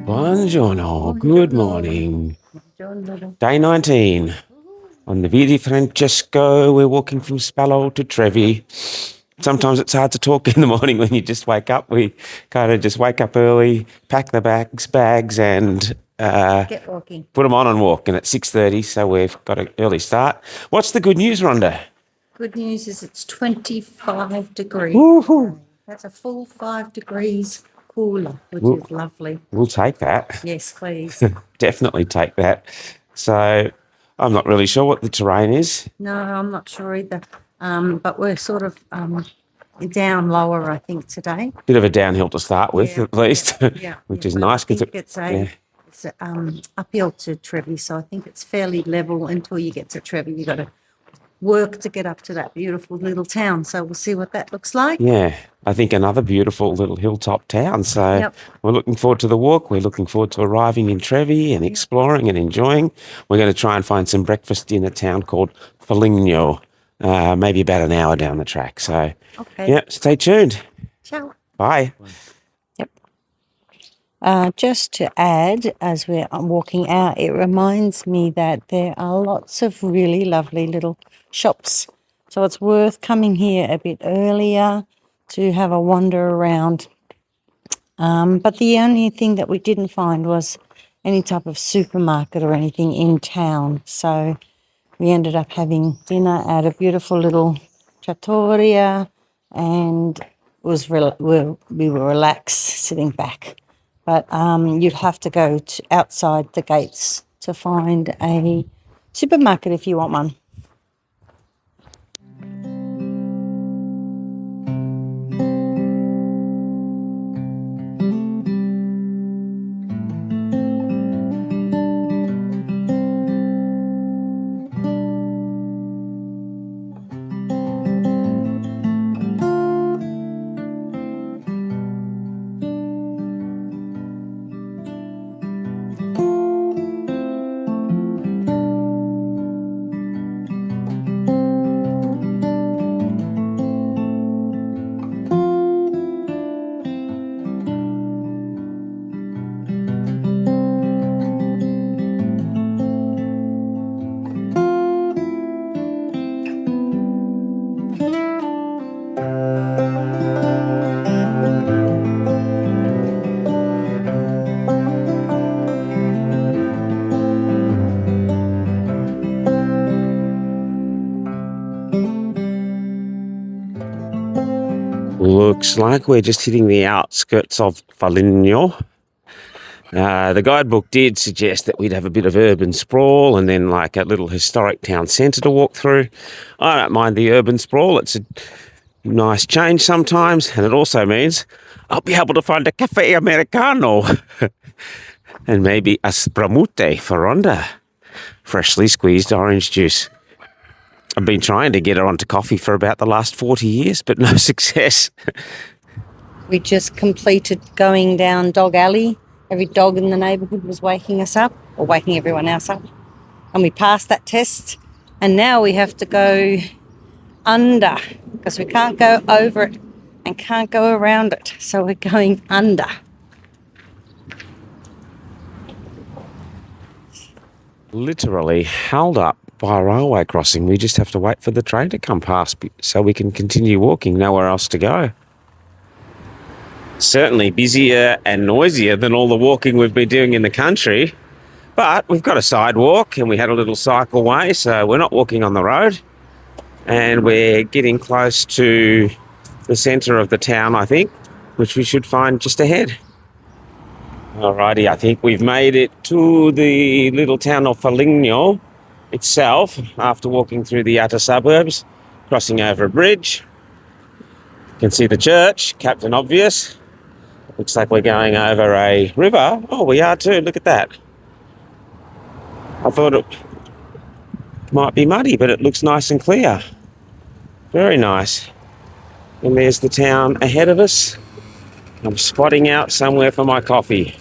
Buongiorno, good morning. Buongiorno. Day 19 on the Via di Francesco. We're walking from Spello to Trevi. Sometimes it's hard to talk in the morning when you just wake up. We kind of just wake up early, pack the bags and Get walking. put them on and walk. And it's 6:30, so we've got an early start. What's the good news, Rhonda? Good news is it's 25 degrees. Woohoo! That's a full 5 degrees cooler, which We'll, is lovely. we'll take that. Yes, please. Definitely take that. So I'm not really sure what the terrain is. No, I'm not sure either. But we're sort of down lower, I think, today. Bit of a downhill to start with, at least, which is Well, nice. I think it's uphill to Trevi, so I think it's fairly level until you get to Trevi. You got to work to get up to that beautiful little town. So we'll see what that looks like. Yeah, I think another beautiful little hilltop town. So we're looking forward to the walk. We're looking forward to arriving in Trevi and exploring and enjoying. We're going to try and find some breakfast in a town called Foligno, maybe about an hour down the track. So, stay tuned. Ciao. Bye. Just to add, as we're walking out, it reminds me that there are lots of really lovely little shops. So it's worth coming here a bit earlier to have a wander around. But the only thing that we didn't find was any type of supermarket or anything in town. So we ended up having dinner at a beautiful little trattoria, and it was we were relaxed sitting back. But you'd have to go outside the gates to find a supermarket if you want one. Looks like we're just hitting the outskirts of Foligno. The guidebook did suggest that we'd have a bit of urban sprawl and then like a little historic town centre to walk through. I don't mind the urban sprawl. It's a nice change sometimes, and it also means I'll be able to find a cafe americano and maybe a spramute for Rhonda, freshly squeezed orange juice. I've been trying to get her onto coffee for about the last 40 years, but no success. We just completed going down Dog Alley. Every dog in the neighbourhood was waking us up, or waking everyone else up. And we passed that test. And now we have to go under, because we can't go over it and can't go around it. So we're going under. Literally held up by a railway crossing. We just have to wait for the train to come past so we can continue walking, nowhere else to go. Certainly busier and noisier than all the walking we've been doing in the country, but we've got a sidewalk and we had a little cycleway, so we're not walking on the road, and we're getting close to the centre of the town, I think, which we should find just ahead. Alrighty, I think we've made it to the little town of Foligno itself after walking through the outer suburbs, crossing over a bridge. You can see the church, Captain Obvious. Looks like we're going over a river. Oh, we are too, look at that. I thought it might be muddy, but it looks nice and clear. Very nice. And there's the town ahead of us. I'm spotting out somewhere for my coffee.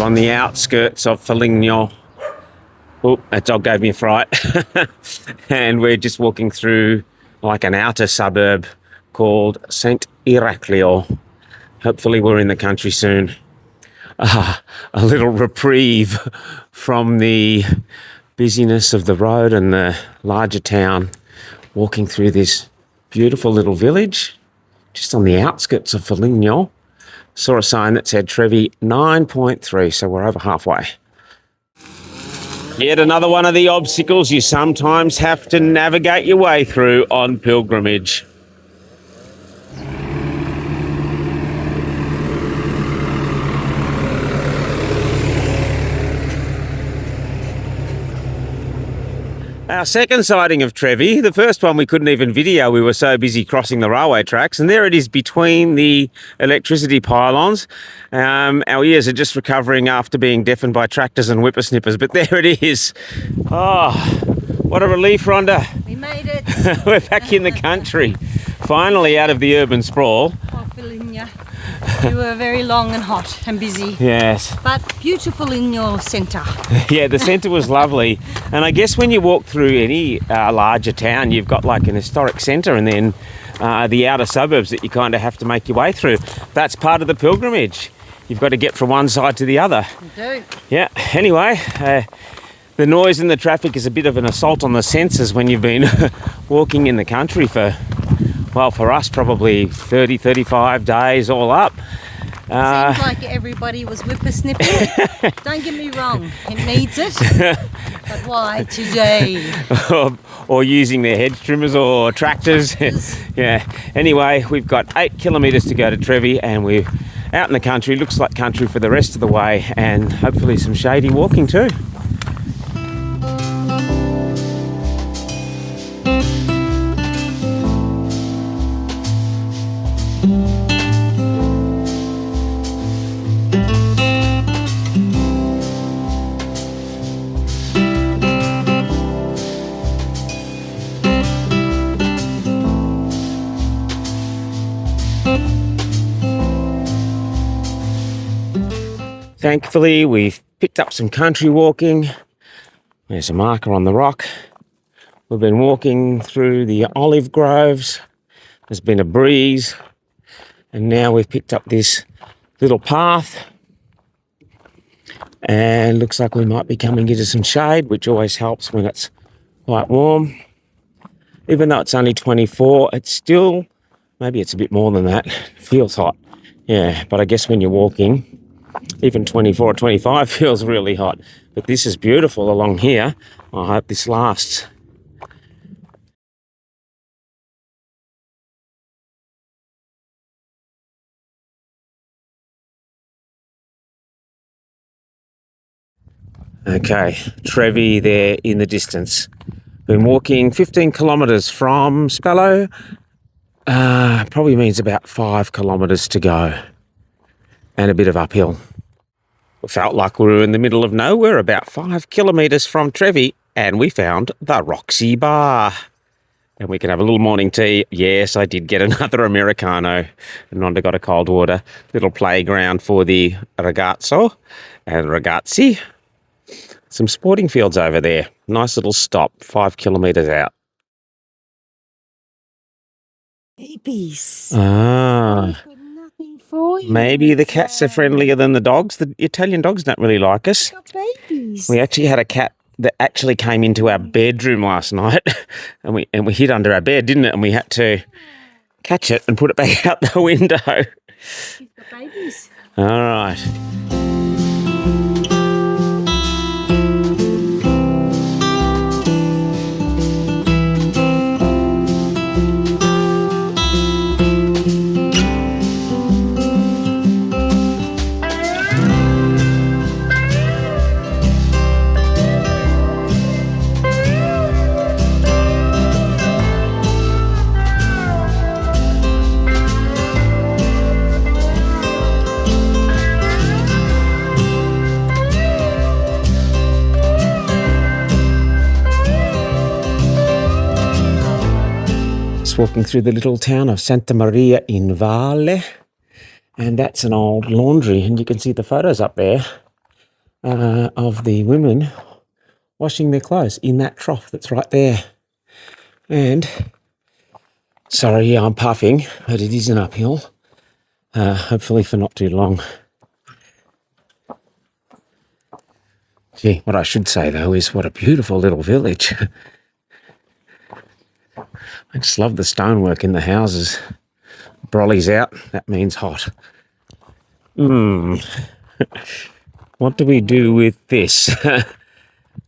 on the outskirts of Foligno. Oh, that dog gave me a fright. And we're just walking through like an outer suburb called St. Iraklio. Hopefully we're in the country soon. A little reprieve from the busyness of the road and the larger town, walking through this beautiful little village just on the outskirts of Foligno. Saw a sign that said Trevi 9.3, so we're over halfway. Yet another one of the obstacles you sometimes have to navigate your way through on pilgrimage. Our second sighting of Trevi, the first one we couldn't even video, we were so busy crossing the railway tracks, and there it is between the electricity pylons. Our ears are just recovering after being deafened by tractors and whippersnippers, but there it is. Oh, what a relief, Rhonda. We made it. We're back in the country, finally out of the urban sprawl. Oh, Foligno. You were very long and hot and busy. Yes. But beautiful in your centre. Yeah, the centre was lovely. And I guess when you walk through any larger town, you've got like an historic centre and then the outer suburbs that you kind of have to make your way through. That's part of the pilgrimage. You've got to get from one side to the other. You do. Yeah, anyway, the noise and the traffic is a bit of an assault on the senses when you've been walking in the country for, well, for us probably 30, 35 days all up. Seems like everybody was whippersnipping. Don't get me wrong, it needs it. But why today? or using their hedge trimmers or tractors. Yeah. Anyway, we've got 8 kilometres to go to Trevi and we're out in the country. Looks like country for the rest of the way and hopefully some shady walking too. Thankfully, we've picked up some country walking. There's a marker on the rock. We've been walking through the olive groves. There's been a breeze. And now we've picked up this little path. And looks like we might be coming into some shade, which always helps when it's quite warm. Even though it's only 24, it's still, maybe it's a bit more than that. It feels hot. Yeah, but I guess when you're walking, even 24 or 25 feels really hot. But this is beautiful along here. I hope this lasts. Okay, Trevi there in the distance. Been walking 15 kilometres from Spello. Probably means about 5 kilometres to go. And a bit of uphill. We felt like we were in the middle of nowhere, about 5 kilometres from Trevi, and we found the Roxy Bar. And we can have a little morning tea. Yes, I did get another Americano. And Rhonda got a cold water. Little playground for the ragazzo and ragazzi. Some sporting fields over there. Nice little stop, 5 kilometres out. Babies. Ah. For you. Maybe the cats are friendlier than the dogs. The Italian dogs don't really like us. Got babies. We actually had a cat that actually came into our bedroom last night and we hid under our bed, didn't it? And we had to catch it and put it back out the window. She's got babies. All right. Walking through the little town of Santa Maria in Valle, and that's an old laundry, and you can see the photos up there. of the women washing their clothes in that trough that's right there. And, sorry, I'm puffing, but it is an uphill, hopefully for not too long. Gee, what I should say, though, is what a beautiful little village. I just love the stonework in the houses. Brolly's out, that means hot. What do we do with this?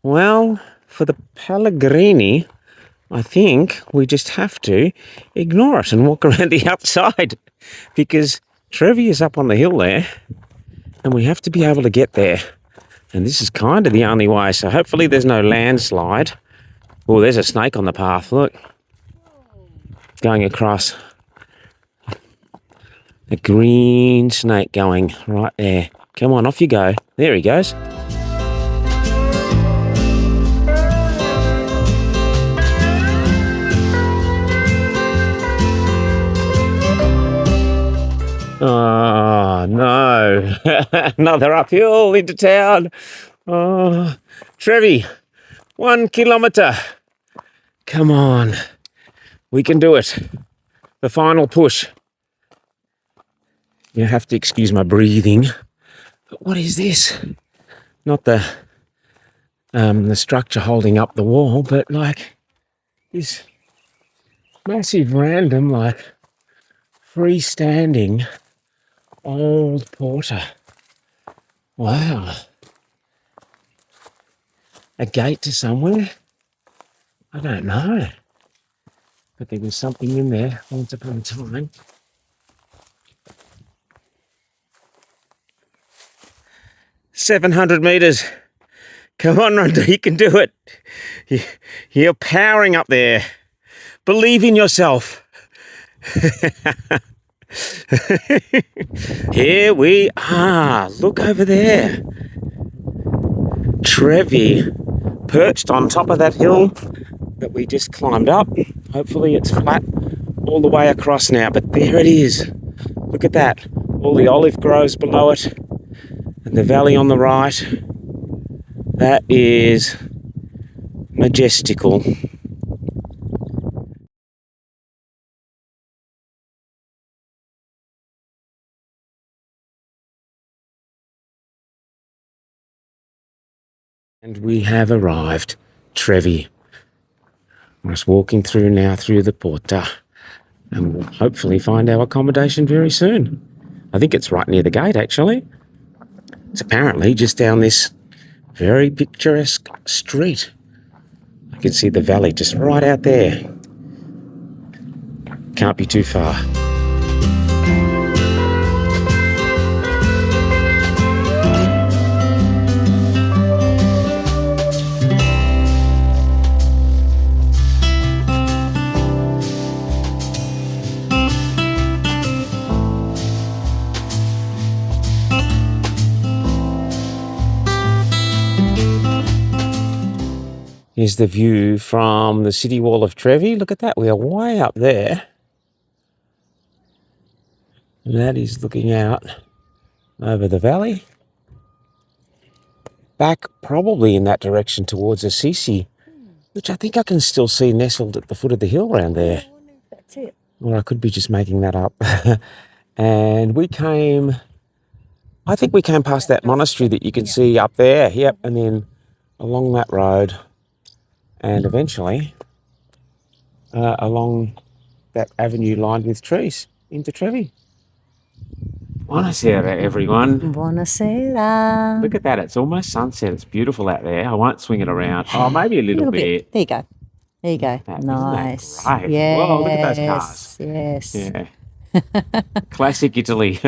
Well, for the Pellegrini, I think we just have to ignore it and walk around the outside, because Trevi is up on the hill there and we have to be able to get there. And this is kind of the only way, so hopefully there's no landslide. Oh, there's a snake on the path, look. Going across. A green snake going right there. Come on, off you go. There he goes. Oh, no. Another uphill into town. Oh, Trevi, 1 kilometre. Come on. We can do it. The final push. You have to excuse my breathing. But what is this? Not the structure holding up the wall, but like this massive random, like freestanding old porter. Wow. A gate to somewhere? I don't know. But there was something in there once upon a time. "700 metres. Come on, Rhonda, you can do it. You're powering up there. Believe in yourself." Here we are. Look over there. Trevi, perched on top of that hill that we just climbed up. Hopefully it's flat all the way across now, but there it is. Look at that. All the olive groves below it and the valley on the right. That is majestical. And we have arrived, Trevi. We're just walking through now through the Porta, and we'll hopefully find our accommodation very soon. I think it's right near the gate, actually. It's apparently just down this very picturesque street. I can see the valley just right out there. Can't be too far. Here's the view from the city wall of Trevi. Look at that, we are way up there. And that is looking out over the valley. Back probably in that direction towards Assisi, which I think I can still see nestled at the foot of the hill around there. That's it. Or I could be just making that up. And I think we came past that monastery that you can see up there. Yep, and then along that road. And eventually along that avenue lined with trees into Trevi. Buonasera, everyone. Buonasera. Look at that. It's almost sunset. It's beautiful out there. I won't swing it around. Oh, maybe a little bit. There you go. There you go. That, Nice. isn't that great? Yes. Whoa, look at those cars. Yes. Yeah. Classic Italy.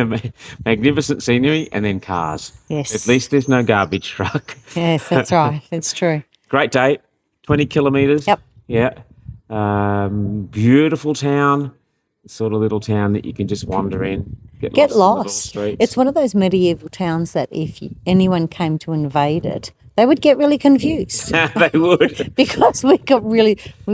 Magnificent scenery and then cars. Yes. At least there's no garbage truck. Yes, that's right. It's true. Great day. 20 kilometres. Yep. Yeah. Beautiful town. Sort of little town that you can just wander in. Get Get lost. In the lost. streets. It's one of those medieval towns that if anyone came to invade it, they would get really confused They would. because we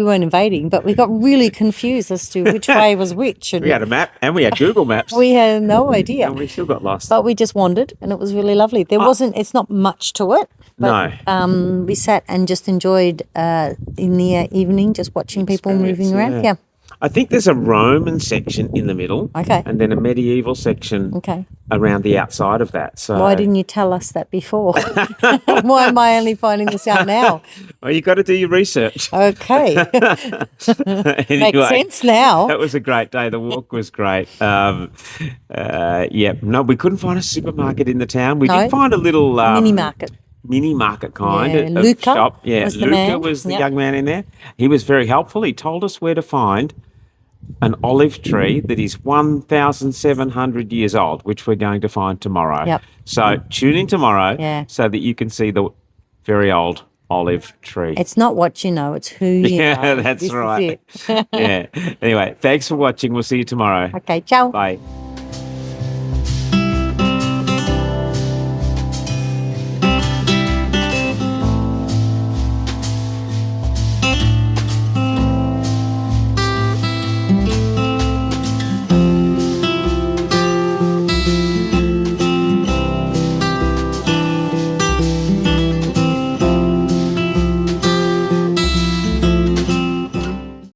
weren't invading, but we got really confused as to which way was which. And We had a map and we had Google Maps. we had no idea. And we still got lost. But we just wandered and it was really lovely. It's not much to it. But, No. we sat and just enjoyed in the evening, just watching people moving around. Yeah. I think there's a Roman section in the middle. Okay. And then a medieval section Okay. around the outside of that. So Why didn't you tell us that before? Why am I only finding this out now? Well, you got to do your research. Okay. Anyway, Makes sense now. That was a great day. The walk was great. No, we couldn't find a supermarket in the town. We did find a little Mini market. mini market kind Yeah, of Luca shop. Yeah, was the Luca man. was the Yep. young man in there. He was very helpful. He told us where to find an olive tree that is 1,700 years old, which we're going to find tomorrow. Yep. So tune in tomorrow Yeah. so that you can see the very old olive tree. It's not what you know, it's who you know. Yeah, that's This is right. it. Yeah. Anyway, thanks for watching. We'll see you tomorrow. Okay, ciao. Bye.